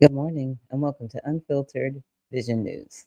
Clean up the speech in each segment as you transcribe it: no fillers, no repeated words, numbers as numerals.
Good morning and welcome to Unfiltered Vision News.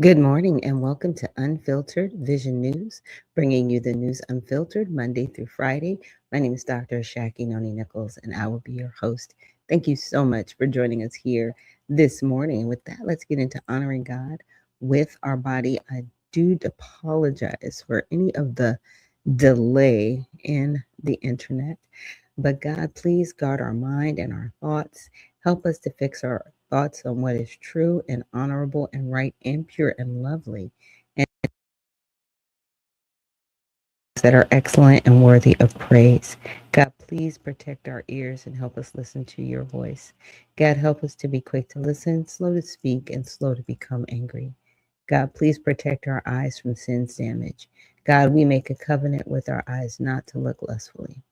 Good morning and welcome to Unfiltered Vision News, bringing you the news unfiltered Monday through Friday. My name is Dr. Ashaki Noni Nichols and I will be your host. Thank you so much for joining us here this morning. With that, let's get into honoring God with our body. I do apologize for any of the delay in the internet. But God, please guard our mind and our thoughts. Help us to fix our thoughts on what is true and honorable and right and pure and lovely, and that are excellent and worthy of praise. God, please protect our ears and help us listen to your voice. God, help us to be quick to listen, slow to speak, and slow to become angry. God, please protect our eyes from sin's damage. God, we make a covenant with our eyes not to look lustfully.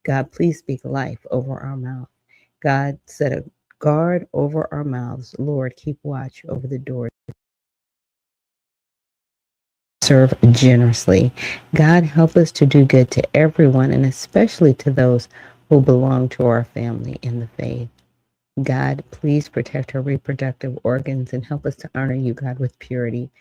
God, please speak life over our mouth. God, set a guard over our mouths. Lord, keep watch over the doors. Serve generously. God, help us to do good to everyone and especially to those who belong to our family in the faith. God, please protect our reproductive organs and help us to honor you, God, with purity.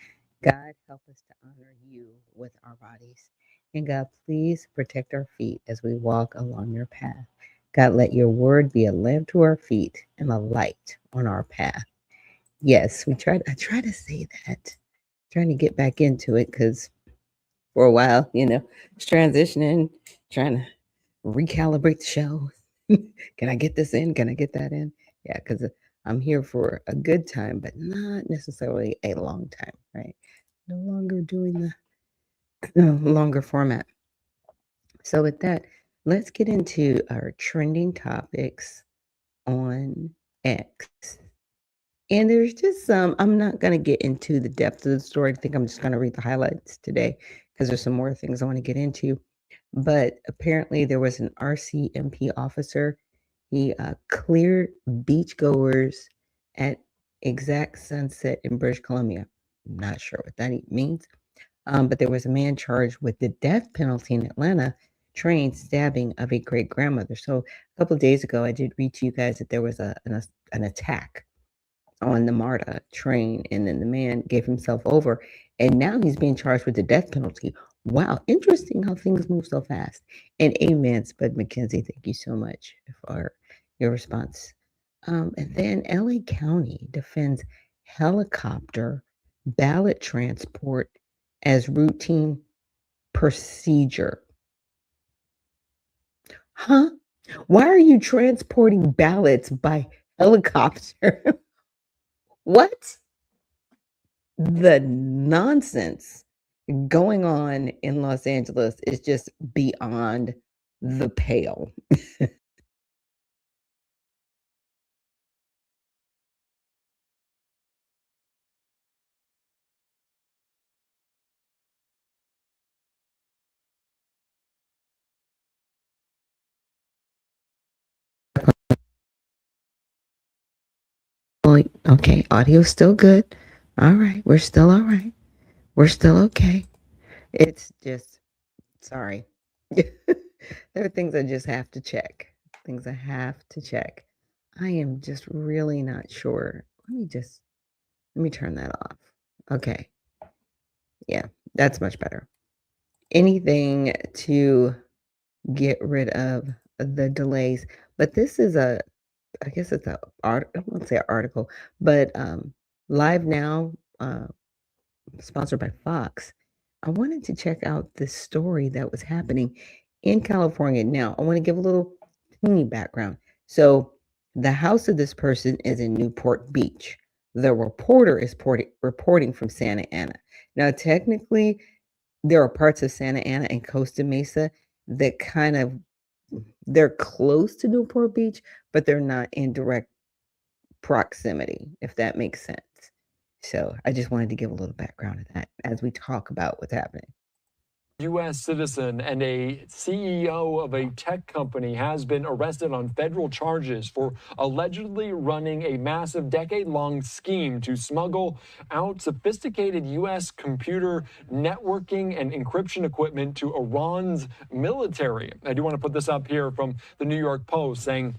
God, help us to honor you with our bodies. And God, please protect our feet as we walk along your path. God, let your word be a lamp to our feet and a light on our path. Yes, I try to say that, trying to get back into it because for a while, it's transitioning, trying to recalibrate the show. Can I get this in? Can I get that in? Yeah, because I'm here for a good time, but not necessarily a long time, right? No longer doing the longer format. So, with that, let's get into our trending topics on X. And there's just some, I'm not going to get into the depth of the story. I think I'm just going to read the highlights today because there's some more things I want to get into. But apparently, there was an RCMP officer. He cleared beachgoers at exact sunset in British Columbia. I'm not sure what that means. But there was a man charged with the death penalty in Atlanta, train stabbing of a great grandmother. So a couple of days ago, I did read to you guys that there was an attack on the MARTA train, and then the man gave himself over, and now he's being charged with the death penalty. Wow, interesting how things move so fast. And amen, Spud McKenzie, thank you so much for your response. And then LA County defends helicopter ballot transport as routine procedure. Huh? Why are you transporting ballots by helicopter? What? The nonsense going on in Los Angeles is just beyond the pale. Oh, okay, audio's still good. All right, we're still all right. We're still okay. It's just sorry. There are things I just have to check. Things I have to check. I am just really not sure. Let me turn that off. Okay. Yeah, that's much better. Anything to get rid of the delays. But this is I guess it's a art. I won't say an article, but Live Now, sponsored by Fox. I wanted to check out this story that was happening in California. Now, I want to give a little teeny background. So, the house of this person is in Newport Beach. The reporter is reporting from Santa Ana. Now, technically, there are parts of Santa Ana and Costa Mesa that kind of they're close to Newport Beach, but they're not in direct proximity, if that makes sense. So I just wanted to give a little background to that as we talk about what's happening. U.S. citizen and a CEO of a tech company has been arrested on federal charges for allegedly running a massive decade-long scheme to smuggle out sophisticated U.S. computer networking and encryption equipment to Iran's military. I do want to put this up here from the New York Post saying,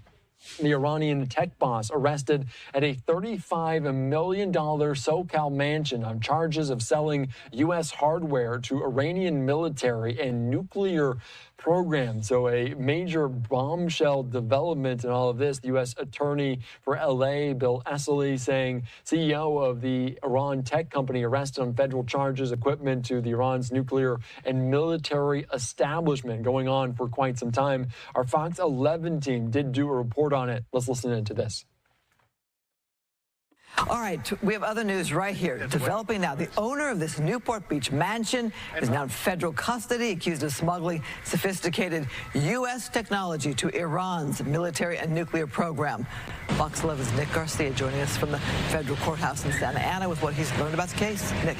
the Iranian tech boss arrested at a $35 million SoCal mansion on charges of selling U.S. hardware to Iranian military and nuclear programs. So a major bombshell development in all of this. The U.S. Attorney for L.A., Bill Esseley, saying CEO of the Iran tech company arrested on federal charges, equipment to the Iran's nuclear and military establishment going on for quite some time. Our Fox 11 team did do a report on it. Let's listen into this. All right, we have other news right here. Developing now. The owner of this Newport Beach mansion is now in federal custody, accused of smuggling sophisticated U.S. technology to Iran's military and nuclear program. Fox 11's Nick Garcia joining us from the federal courthouse in Santa Ana with what he's learned about the case. Nick.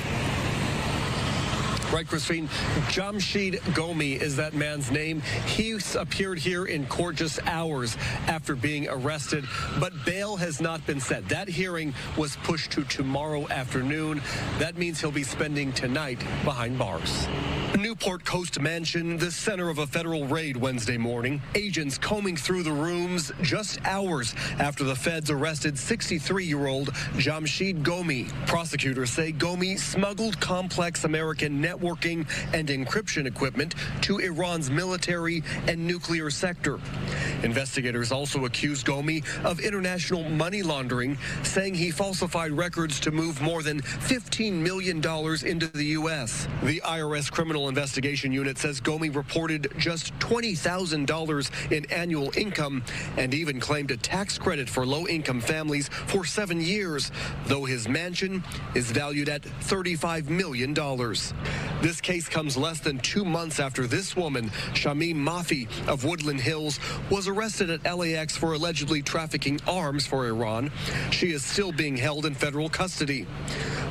Right, Christine. Jamshid Gomi is that man's name. He appeared here in court just hours after being arrested, but bail has not been set. That hearing was pushed to tomorrow afternoon. That means he'll be spending tonight behind bars. Newport Coast Mansion, the center of a federal raid Wednesday morning. Agents combing through the rooms just hours after the feds arrested 63-year-old Jamshid Gomi. Prosecutors say Gomi smuggled complex American networking and encryption equipment to Iran's military and nuclear sector. Investigators also accused Gomi of international money laundering, saying he falsified records to move more than $15 million into the U.S. The IRS Criminal Investigation Unit says Gomi reported just $20,000 in annual income and even claimed a tax credit for low-income families for 7 years, though his mansion is valued at $35 million. This case comes less than 2 months after this woman, Shamim Mafi of Woodland Hills, was arrested at LAX for allegedly trafficking arms for Iran. She is still being held in federal custody.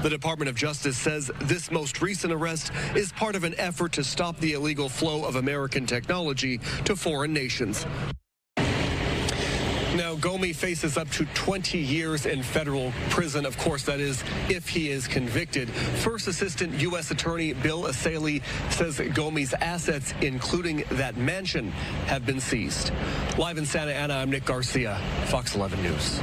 The Department of Justice says this most recent arrest is part of an effort to stop the illegal flow of American technology to foreign nations. Now, Gomi faces up to 20 years in federal prison. Of course, that is if he is convicted. First Assistant U.S. Attorney Bill Esseley says Gomi's assets, including that mansion, have been seized. Live in Santa Ana, I'm Nick Garcia, Fox 11 News.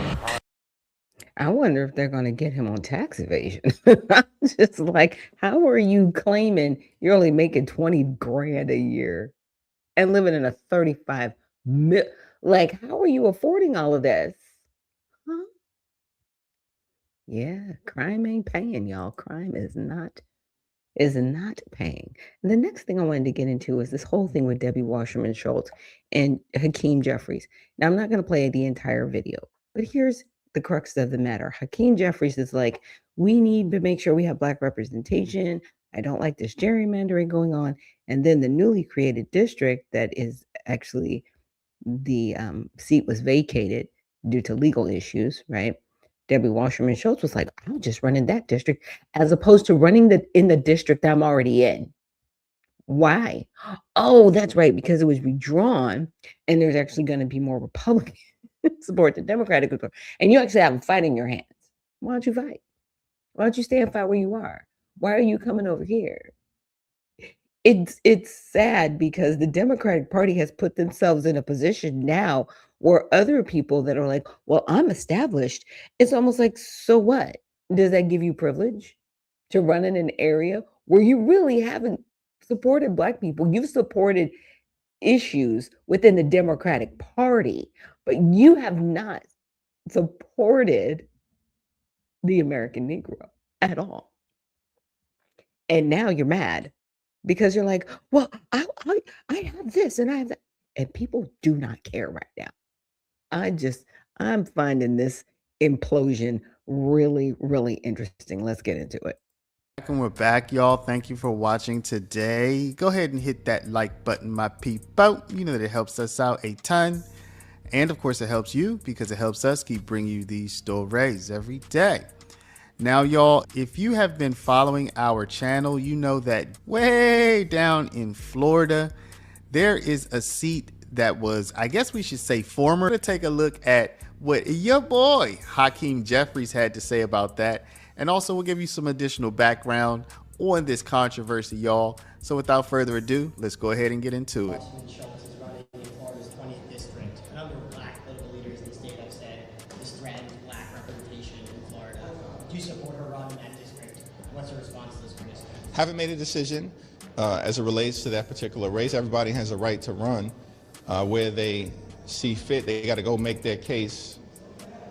I wonder if they're going to get him on tax evasion. I'm just like, how are you claiming you're only making 20 grand a year and living in a 35 mil? Like, how are you affording all of this? Huh? Yeah, crime ain't paying, y'all. Crime is not paying. The next thing I wanted to get into is this whole thing with Debbie Wasserman Schultz and Hakeem Jeffries. Now, I'm not going to play the entire video, but here's the crux of the matter. Hakeem Jeffries is like, we need to make sure we have Black representation. I don't like this gerrymandering going on. And then the newly created district that is actually the seat was vacated due to legal issues, right? Debbie Wasserman Schultz was like, I'll just run in that district as opposed to running in the district I'm already in. Why? Oh, that's right, because it was redrawn and there's actually going to be more Republican support than Democratic support. And you actually have a fight in your hands. Why don't you fight? Why don't you stay and fight where you are? Why are you coming over here? It's sad because the Democratic Party has put themselves in a position now where other people that are like, well, I'm established. It's almost like, so what? Does that give you privilege to run in an area where you really haven't supported Black people? You've supported issues within the Democratic Party, but you have not supported the American Negro at all. And now you're mad because you're like, well, I have this and I have that. And people do not care right now. I'm finding this implosion really, really interesting. Let's get into it. And we're back, y'all. Thank you for watching today. Go ahead and hit that like button, my people. You know that it helps us out a ton. And of course, it helps you because it helps us keep bringing you these stories every day. Now, y'all, if you have been following our channel, you know that way down in Florida, there is a seat that was, I guess we should say, former. To take a look at what your boy Hakeem Jeffries had to say about that. And also we'll give you some additional background on this controversy, y'all. So without further ado, let's go ahead and get into it. Schultz is running in Florida's 20th district. A number of Black political leaders in the state have said this threatens Black representation in Florida. Do you support her run in that district? What's your response to this criticism? Haven't made a decision as it relates to that particular race. Everybody has a right to run where they see fit. They got to go make their case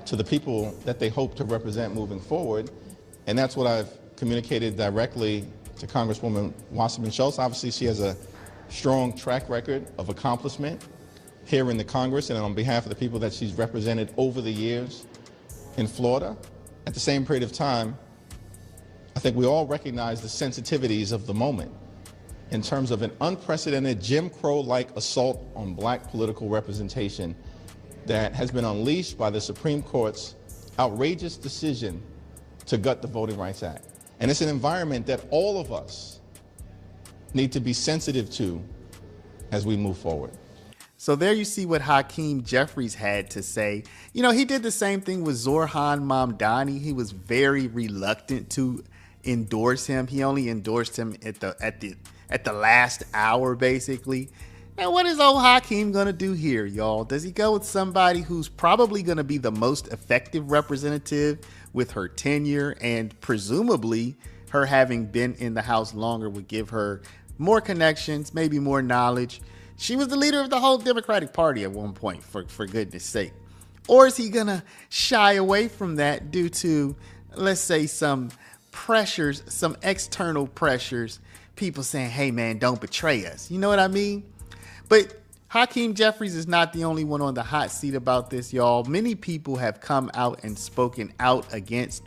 to the people that they hope to represent moving forward. And that's what I've communicated directly to Congresswoman Wasserman Schultz. Obviously, she has a strong track record of accomplishment here in the Congress and on behalf of the people that she's represented over the years in Florida. At the same period of time, I think we all recognize the sensitivities of the moment in terms of an unprecedented Jim Crow-like assault on Black political representation that has been unleashed by the Supreme Court's outrageous decision to gut the Voting Rights Act. And it's an environment that all of us need to be sensitive to as we move forward. So there you see what Hakeem Jeffries had to say. You know, he did the same thing with Zohran Mamdani. He was very reluctant to endorse him. He only endorsed him at the last hour, basically. And what is old Hakeem gonna do here, y'all? Does he go with somebody who's probably gonna be the most effective representative with her tenure, and presumably her having been in the House longer would give her more connections, maybe more knowledge? She was the leader of the whole Democratic Party at one point, for goodness sake. Or is he gonna shy away from that due to, let's say, some pressures, some external pressures, people saying, hey man, don't betray us. You know what I mean? But Hakeem Jeffries is not the only one on the hot seat about this, y'all. Many people have come out and spoken out against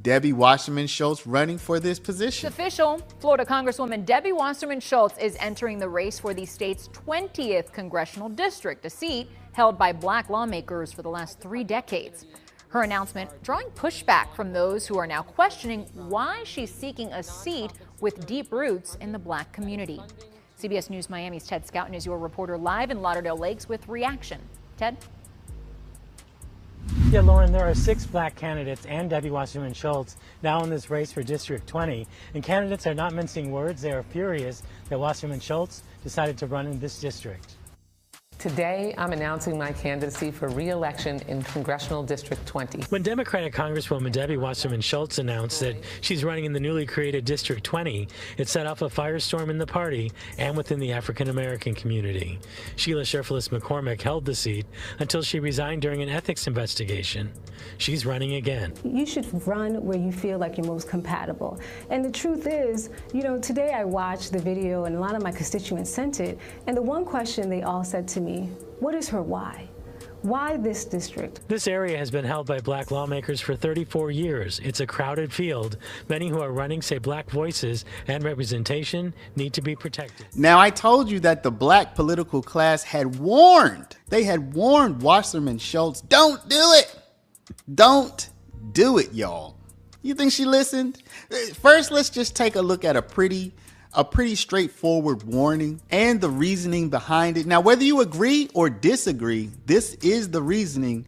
Debbie Wasserman Schultz running for this position. It's official. Florida Congresswoman Debbie Wasserman Schultz is entering the race for the state's 20th congressional district, a seat held by Black lawmakers for the last 3 decades. Her announcement drawing pushback from those who are now questioning why she's seeking a seat with deep roots in the Black community. CBS News Miami's Ted Scouten is your reporter live in Lauderdale Lakes with reaction. Ted? Yeah, Lauren, there are 6 Black candidates and Debbie Wasserman Schultz now in this race for District 20. And candidates are not mincing words. They are furious that Wasserman Schultz decided to run in this district. Today, I'm announcing my candidacy for re-election in Congressional District 20. When Democratic Congresswoman Debbie Wasserman Schultz announced that she's running in the newly created District 20, it set off a firestorm in the party and within the African-American community. Sheila Sherflis McCormick held the seat until she resigned during an ethics investigation. She's running again. You should run where you feel like you're most compatible. And the truth is, you know, today I watched the video and a lot of my constituents sent it, and the one question they all said to me, what is her why? Why this district? This area has been held by black lawmakers for 34 years. It's a crowded field. Many who are running say black voices and representation need to be protected. Now, I told you that the black political class had warned. They had warned Wasserman Schultz, don't do it. Don't do it, y'all. You think she listened? First, let's just take a look at a pretty straightforward warning and the reasoning behind it. Now, whether you agree or disagree, this is the reasoning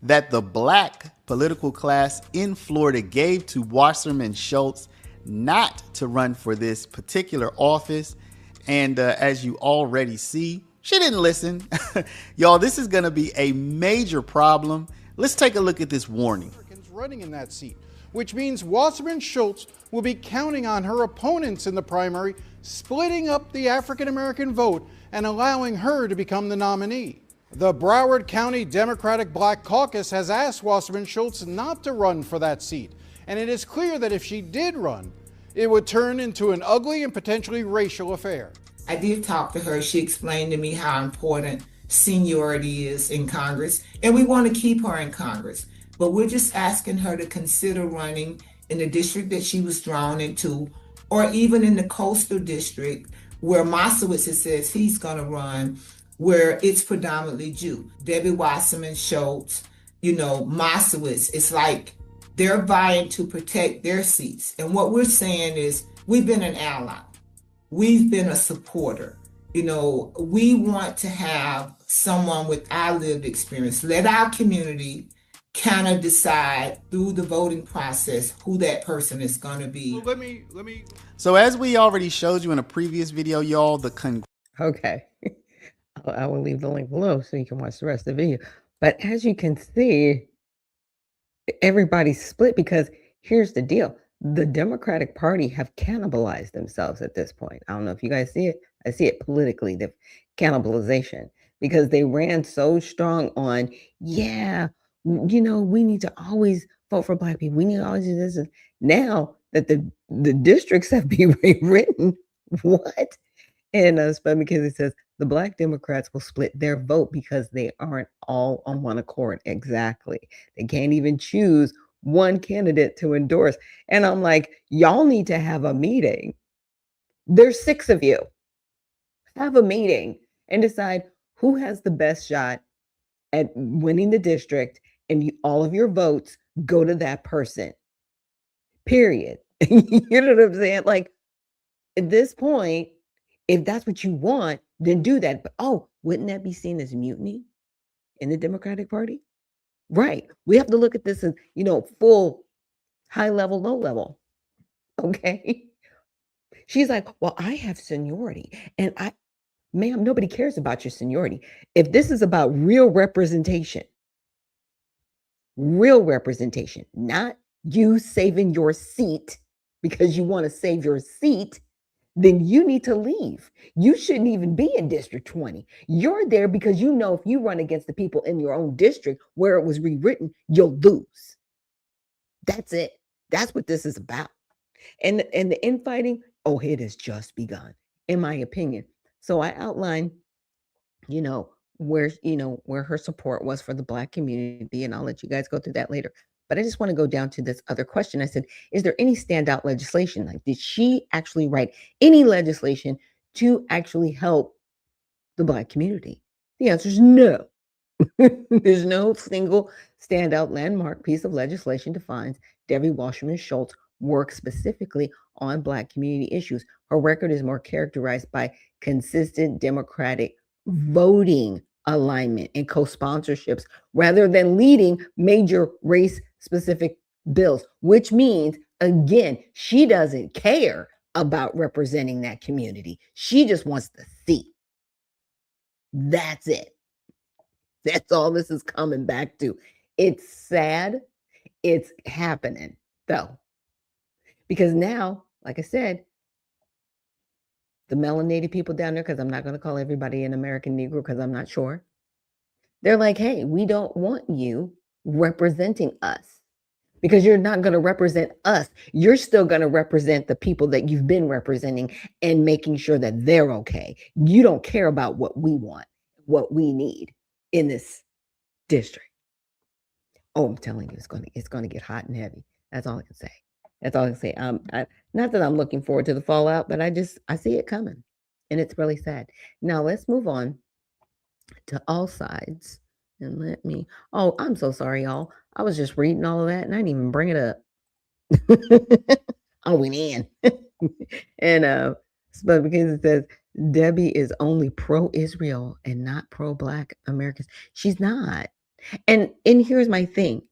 that the black political class in Florida gave to Wasserman Schultz not to run for this particular office. And as you already see, she didn't listen. Y'all, this is going to be a major problem. Let's take a look at this warning. Running in that seat, which means Wasserman Schultz will be counting on her opponents in the primary, splitting up the African-American vote and allowing her to become the nominee. The Broward County Democratic Black Caucus has asked Wasserman Schultz not to run for that seat, and it is clear that if she did run, it would turn into an ugly and potentially racial affair. I did talk to her. She explained to me how important seniority is in Congress, and we want to keep her in Congress. But we're just asking her to consider running in the district that she was drawn into, or even in the coastal district where Moskowitz says he's going to run, where it's predominantly Jew. Debbie Wasserman Schultz, Moskowitz, it's like they're vying to protect their seats. And what we're saying is we've been an ally. We've been a supporter. We want to have someone with our lived experience. Let our community kind of decide through the voting process who that person is going to be. Let me. So as we already showed you in a previous video, y'all, Okay. I will leave the link below so you can watch the rest of the video. But as you can see, everybody's split because here's the deal. The Democratic Party have cannibalized themselves at this point. I don't know if you guys see it. I see it politically, the cannibalization, because they ran so strong on, we need to always vote for black people. We need to always do this. Now that the districts have been rewritten, what? And Spud McKenzie says the black Democrats will split their vote because they aren't all on one accord. Exactly. They can't even choose one candidate to endorse. And I'm like, y'all need to have a meeting. There's 6 of you. Have a meeting and decide who has the best shot at winning the district, and all of your votes go to that person. Period. You know what I'm saying? Like, at this point, if that's what you want, then do that. But wouldn't that be seen as mutiny in the Democratic Party? Right. We have to look at this as, full high level, low level. Okay. She's like, well, I have seniority. And ma'am, nobody cares about your seniority. If this is about real representation, not you saving your seat because you want to save your seat, then you need to leave. You shouldn't even be in District 20. You're there because if you run against the people in your own district where it was rewritten, you'll lose. That's it. That's what this is about. And the infighting, it has just begun, in my opinion. So I outlined, where her support was for the black community, and I'll let you guys go through that later. But I just want to go down to this other question. I said, is there any standout legislation? Like, did she actually write any legislation to actually help the black community? The answer is no. There's no single standout landmark piece of legislation defines Debbie Wasserman Schultz work specifically on black community issues. Her record is more characterized by consistent Democratic voting alignment and co-sponsorships rather than leading major race-specific bills, which means, again, she doesn't care about representing that community. She just wants the seat. That's it. That's all this is coming back to. It's sad. It's happening, though. Because now, like I said, the melanated people down there, because I'm not going to call everybody an American Negro because I'm not sure. They're like, hey, we don't want you representing us because you're not going to represent us. You're still going to represent the people that you've been representing and making sure that they're okay. You don't care about what we want, what we need in this district. Oh, I'm telling you, it's gonna get hot and heavy. That's all I can say. That's all I can say. Not that I'm looking forward to the fallout, but I see it coming, and it's really sad. Now let's move on to all sides, and let me. Oh, I'm so sorry, y'all. I was just reading all of that, and I didn't even bring it up. I went in, and but because it says Debbie is only pro-Israel and not pro-Black Americans, she's not. And here's my thing.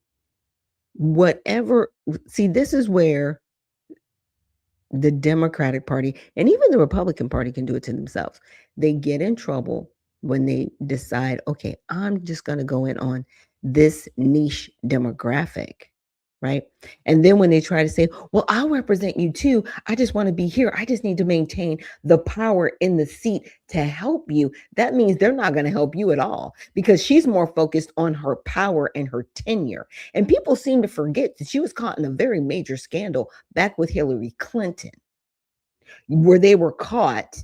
Whatever, see, this is where the Democratic Party and even the Republican Party can do it to themselves. They get in trouble when they decide, okay, I'm just going to go in on this niche demographic, right? And then when they try to say, well, I'll represent you too. I just want to be here. I just need to maintain the power in the seat to help you. That means they're not going to help you at all because she's more focused on her power and her tenure. And people seem to forget that she was caught in a very major scandal back with Hillary Clinton, where they were caught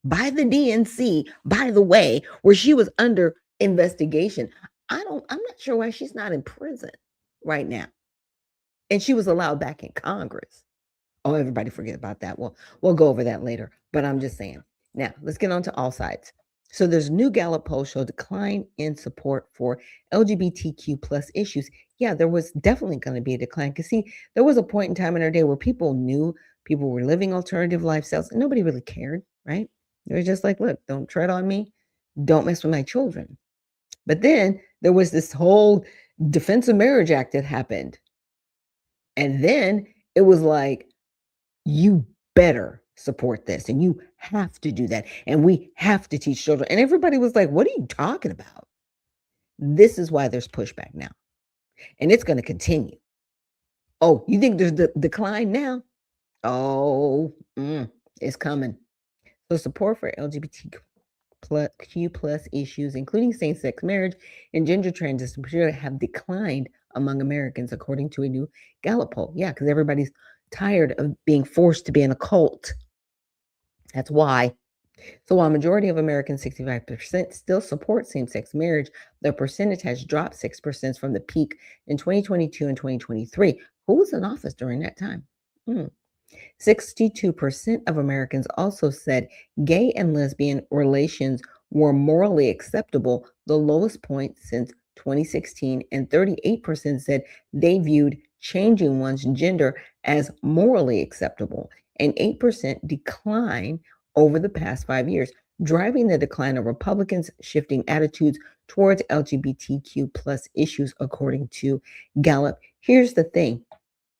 by the DNC, by the way, where she was under investigation. I'm not sure why she's not in prison right now. And she was allowed back in Congress. Oh, everybody forget about that. Well, we'll go over that later. But I'm just saying. Now, let's get on to all sides. So there's new Gallup poll show decline in support for LGBTQ plus issues. Yeah, there was definitely going to be a decline. Because see, there was a point in time in our day where people knew people were living alternative lifestyles and nobody really cared, right? They were just like, look, don't tread on me. Don't mess with my children. But then there was this whole Defense of Marriage Act that happened. And then it was like, you better support this and you have to do that. And we have to teach children. And everybody was like, what are you talking about? This is why there's pushback now. And it's going to continue. Oh, you think there's the decline now? Oh, it's coming. So support for LGBTQ plus issues, including same-sex marriage and gender transition, have declined among Americans, according to a new Gallup poll. Yeah, because everybody's tired of being forced to be in a cult. That's why. So while a majority of Americans, 65%, still support same-sex marriage, the percentage has dropped 6% from the peak in 2022 and 2023. Who was in office during that time? 62% of Americans also said gay and lesbian relations were morally acceptable, the lowest point since 2016, and 38% said they viewed changing one's gender as morally acceptable, an 8% decline over the past 5 years, driving the decline of Republicans' shifting attitudes towards LGBTQ plus issues, according to Gallup. Here's the thing.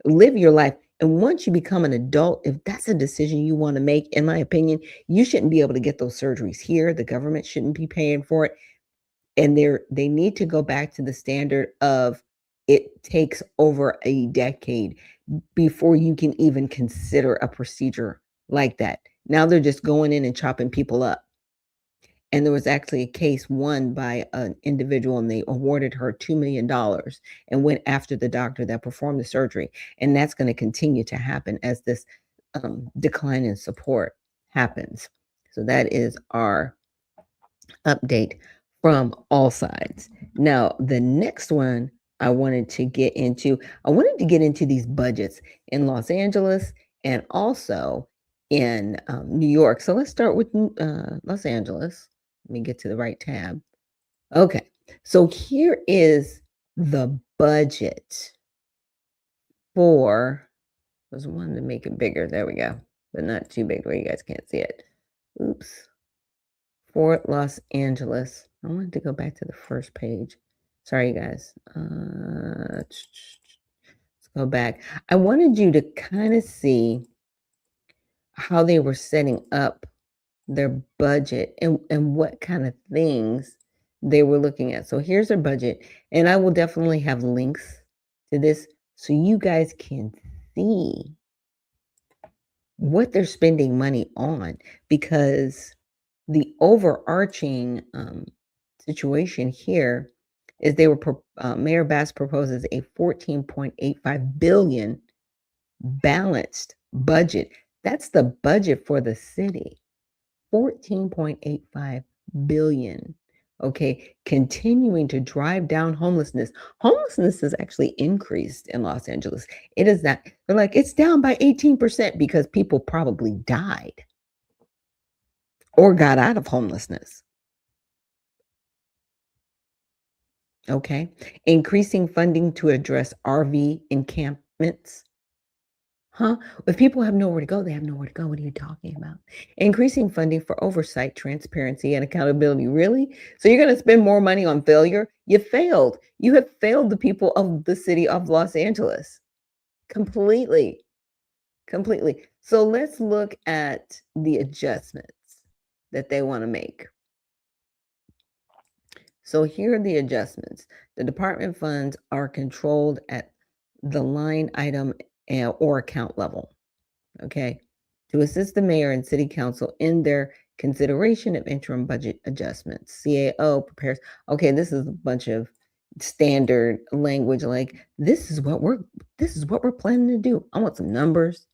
Live your life. And once you become an adult, if that's a decision you want to make, in my opinion, you shouldn't be able to get those surgeries here. The government shouldn't be paying for it. And they need to go back to the standard of it takes over a decade before you can even consider a procedure like that. Now they're just going in and chopping people up. And there was actually a case won by an individual, and they awarded her $2 million and went after the doctor that performed the surgery. And that's going to continue to happen as this decline in support happens. So that is our update from all sides. Now, the next one I wanted to get into these budgets in Los Angeles and also in New York. So let's start with Los Angeles. Let me get to the right tab. Okay, so here is the budget for, I was wanting to make it bigger. There we go, but not too big where you guys can't see it. Oops. For Los Angeles. I wanted to go back to the first page. Sorry, you guys. Let's go back. I wanted you to kind of see how they were setting up their budget and what kind of things they were looking at. So here's their budget, and I will definitely have links to this so you guys can see what they're spending money on, because the overarching situation here is Mayor Bass proposes a $14.85 billion balanced budget. That's the budget for the city. $14.85 billion, Okay, continuing to drive down homelessness. Homelessness has actually increased in Los Angeles. It is that they're like, it's down by 18% because people probably died or got out of homelessness. Okay, increasing funding to address RV encampments. Huh? If people have nowhere to go, they have nowhere to go. What are you talking about? Increasing funding for oversight, transparency, and accountability. Really? So you're going to spend more money on failure? You failed. You have failed the people of the city of Los Angeles completely. Completely. So let's look at the adjustments that they want to make. So here are the adjustments. The department funds are controlled at the line item or account level. Okay, to assist the mayor and city council in their consideration of interim budget adjustments. CAO prepares, okay, this is a bunch of standard language like this is what we're planning to do. I want some numbers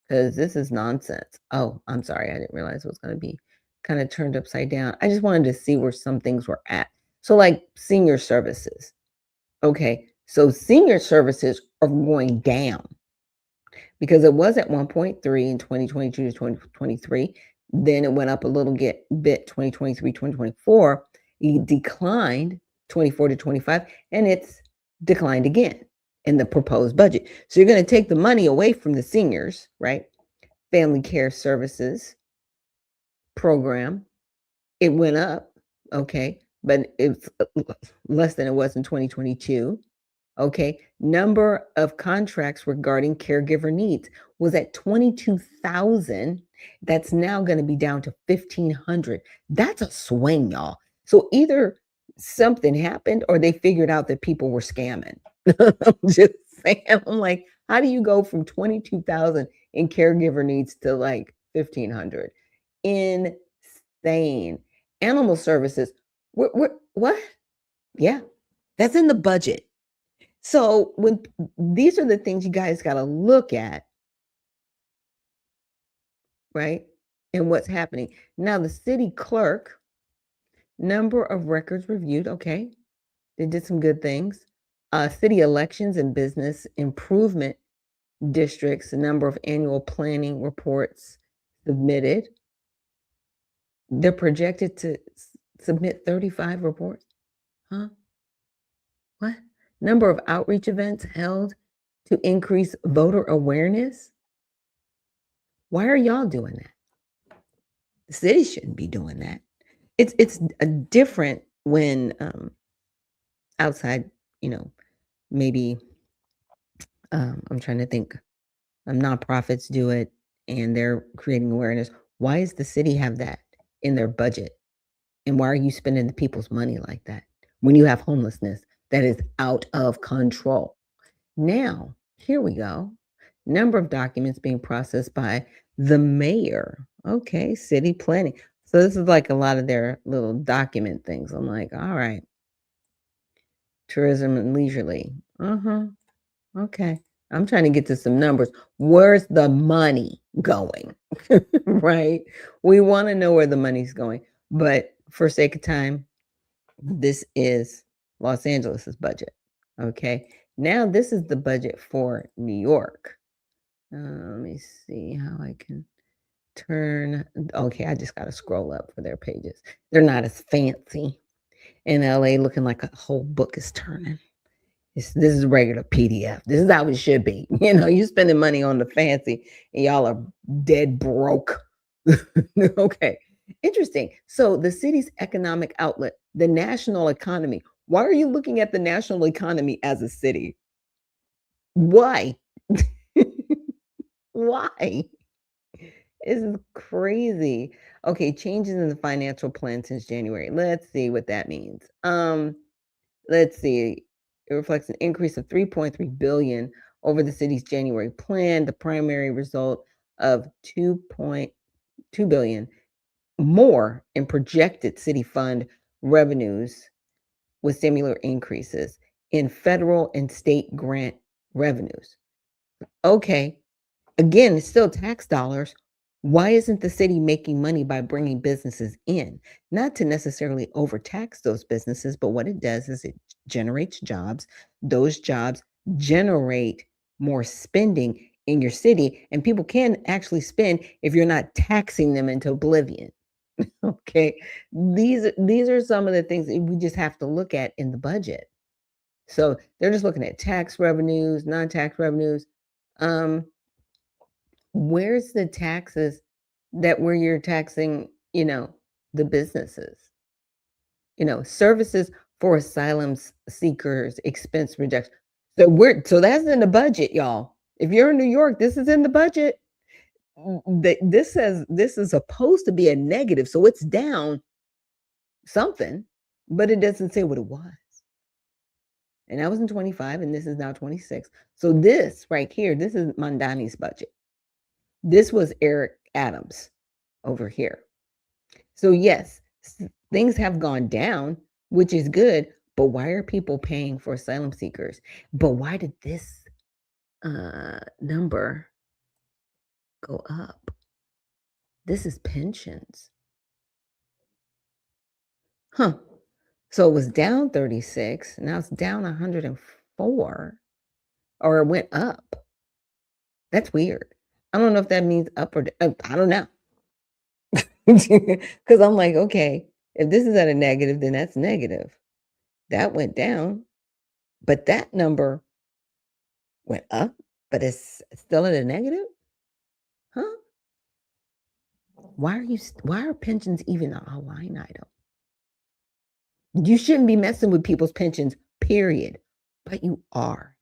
because this is nonsense. Oh, I'm sorry, I didn't realize it was going to be kind of turned upside down. I just wanted to see where some things were at. So like senior services. Okay, so senior services are going down because it was at 1.3 in 2022 to 2023. Then it went up a little bit 2023, 2024. It declined 24 to 25, and it's declined again in the proposed budget. So you're going to take the money away from the seniors, right? Family care services program. It went up, okay, but it's less than it was in 2022. Okay, number of contracts regarding caregiver needs was at 22,000. That's now going to be down to 1,500. That's a swing, y'all. So either something happened or they figured out that people were scamming. I'm just saying, I'm like, how do you go from 22,000 in caregiver needs to like 1,500? Insane. Animal services. What? Yeah, that's in the budget. So when these are the things you guys got to look at, right? And what's happening. Now the city clerk, number of records reviewed, okay. They did some good things. City elections and business improvement districts, the number of annual planning reports submitted. They're projected to submit 35 reports. Huh? What? Number of outreach events held to increase voter awareness. Why are y'all doing that? The city shouldn't be doing that. It's a different when outside, maybe I'm trying to think. Nonprofits do it and they're creating awareness. Why does the city have that in their budget? And why are you spending the people's money like that when you have homelessness that is out of control? Now, here we go. Number of documents being processed by the mayor. Okay, city planning. So this is like a lot of their little document things. I'm like, all right. Tourism and leisurely. Okay. I'm trying to get to some numbers. Where's the money going? Right? We want to know where the money's going. But for sake of time, this is Los Angeles's budget. Okay. Now this is the budget for New York. Let me see how I can turn. Okay, I just got to scroll up for their pages. They're not as fancy. In LA, looking like a whole book is turning. This is regular PDF. This is how it should be. You spending money on the fancy and y'all are dead broke. Okay. Interesting. So the city's economic outlet, the national economy. Why are you looking at the national economy as a city? Why? Why? This is crazy. Okay, changes in the financial plan since January. Let's see what that means. Let's see. It reflects an increase of 3.3 billion over the city's January plan, the primary result of 2.2 billion more in projected city fund revenues with similar increases in federal and state grant revenues. Okay. Again, it's still tax dollars. Why isn't the city making money by bringing businesses in? Not to necessarily overtax those businesses, but what it does is it generates jobs. Those jobs generate more spending in your city, and people can actually spend if you're not taxing them into oblivion. Okay. These are some of the things that we just have to look at in the budget. So they're just looking at tax revenues, non-tax revenues. Where's the taxes that where you're taxing, the businesses? Services for asylum seekers, expense reduction. So that's in the budget, y'all. If you're in New York, this is in the budget. This says this is supposed to be a negative, so it's down something, but it doesn't say what it was. And that was in 25, and this is now 26. So this right here, this is Mondani's budget. This was Eric Adams over here. So yes, things have gone down, which is good, but why are people paying for asylum seekers? But why did this number go up? This is pensions. Huh. So it was down 36, now it's down 104, or it went up. That's weird. I don't know if that means up or down. I don't know. Because I'm like, okay, if this is at a negative, then that's negative. That went down, but that number went up, but it's still at a negative? Huh? Why are pensions even a line item? You shouldn't be messing with people's pensions, period. But you are.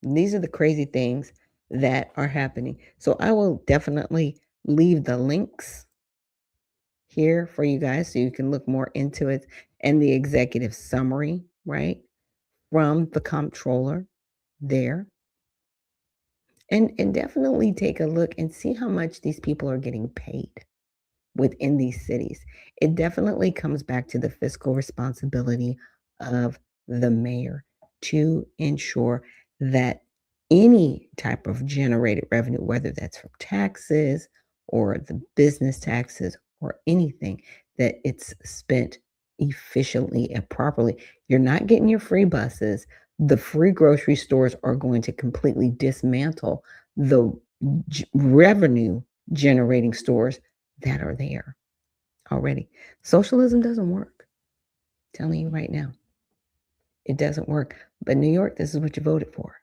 And these are the crazy things that are happening. So I will definitely leave the links here for you guys so you can look more into it, and the executive summary, right, from the comptroller there. And definitely take a look and see how much these people are getting paid within these cities. It definitely comes back to the fiscal responsibility of the mayor to ensure that any type of generated revenue, whether that's from taxes or the business taxes or anything, that it's spent efficiently and properly. You're not getting your free buses. The free grocery stores are going to completely dismantle the revenue generating stores that are there already. Socialism doesn't work. I'm telling you right now. It doesn't work. But New York, this is what you voted for.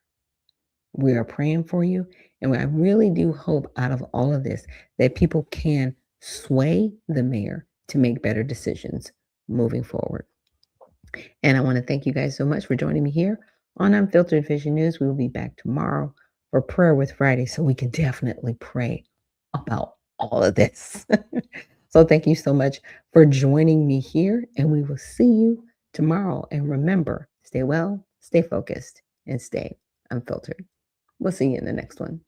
We are praying for you. And I really do hope out of all of this that people can sway the mayor to make better decisions moving forward. And I want to thank you guys so much for joining me here on Unfiltered Vision News. We will be back tomorrow for Prayer with Friday, so we can definitely pray about all of this. So thank you so much for joining me here, and we will see you tomorrow. And remember, stay well, stay focused, and stay unfiltered. We'll see you in the next one.